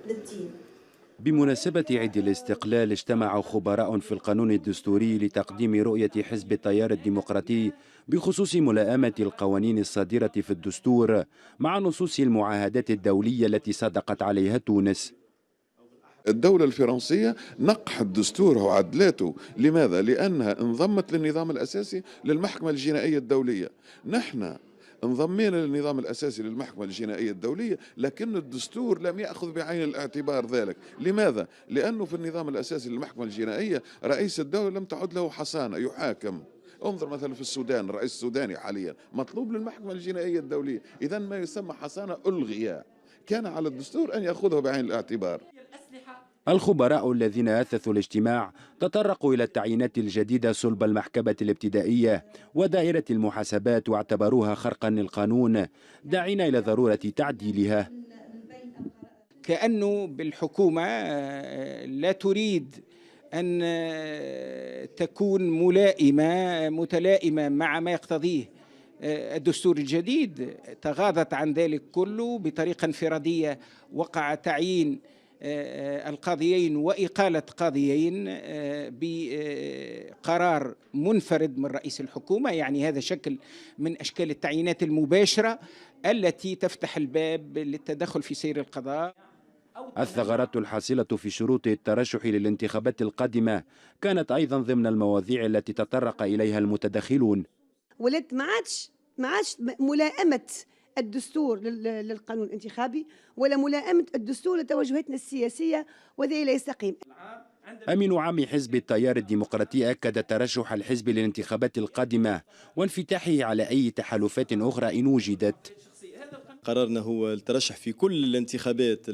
للدين. بمناسبة عيد الاستقلال اجتمع خبراء في القانون الدستوري لتقديم رؤية حزب التيار الديمقراطي بخصوص ملائمة القوانين الصادرة في الدستور مع نصوص المعاهدات الدولية التي صدقت عليها تونس. الدولة الفرنسية نقحت دستورها وعدلاته. لماذا؟ لأنها انضمت للنظام الأساسي للمحكمة الجنائية الدولية. نحن انضمينا للنظام الأساسي للمحكمة الجنائية الدولية، لكن الدستور لم يأخذ بعين الاعتبار ذلك. لماذا؟ لأنه في النظام الأساسي للمحكمة الجنائية رئيس الدولة لم تعد له حصانة يحاكم. انظر مثلا في السودان، الرئيس السوداني حاليا مطلوب للمحكمة الجنائية الدولية، إذا ما يسمى حصانة ألغي. كان على الدستور أن يأخذه بعين الاعتبار. الخبراء الذين أثثوا الاجتماع تطرقوا إلى التعيينات الجديدة صلب المحكمة الابتدائية ودائرة المحاسبات واعتبروها خرقا للقانون، داعين إلى ضرورة تعديلها. كأنه بالحكومة لا تريد أن تكون متلائمة مع ما يقتضيه الدستور الجديد، تغاضت عن ذلك كله بطريقة انفرادية. وقع تعيين القاضيين وإقالة قاضيين بقرار منفرد من رئيس الحكومة. يعني هذا شكل من أشكال التعيينات المباشرة التي تفتح الباب للتدخل في سير القضاء. الثغرات الحاصلة في شروط الترشح للانتخابات القادمة كانت أيضا ضمن المواضيع التي تطرق إليها المتدخلون. ولات ما عادش ملائمة الدستور للقانون الانتخابي ولا ملائمة الدستور لتوجهاتنا السياسية، وذي لا يستقيم. أمين عام حزب التيار الديمقراطي أكد ترشح الحزب للانتخابات القادمة وانفتاحه على أي تحالفات أخرى إن وجدت. قررنا هو الترشح في كل الانتخابات،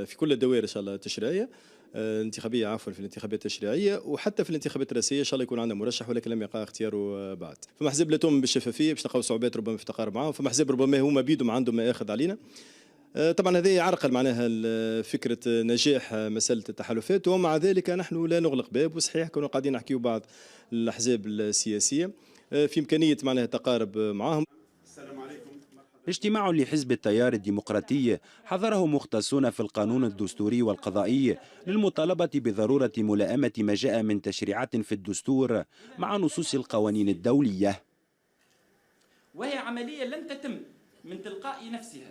في كل الدوائر ان شاء الله التشريعيه الانتخابيه، عفوا في الانتخابات التشريعيه، وحتى في الانتخابات الرئاسيه ان شاء الله يكون عندنا مرشح، ولكن لم يقع اختياره بعد. فما حزب لا تؤمن بالشفافيه باش نلقاو صعوبات ربما في التقارب معاهم، فما حزب ربما هما بيدهم عندهم ما ياخذ علينا. طبعا هذا يعرقل معناها فكره نجاح مساله التحالفات، ومع ذلك نحن لا نغلق باب. وصحيح كنا قاعدين نحكيو بعض الاحزاب السياسيه في امكانيه معناها تقارب معاهم. اجتماع لحزب التيار الديمقراطي حضره مختصون في القانون الدستوري والقضائي للمطالبة بضرورة ملائمة ما جاء من تشريعات في الدستور مع نصوص القوانين الدولية، وهي عملية لن تتم من تلقاء نفسها.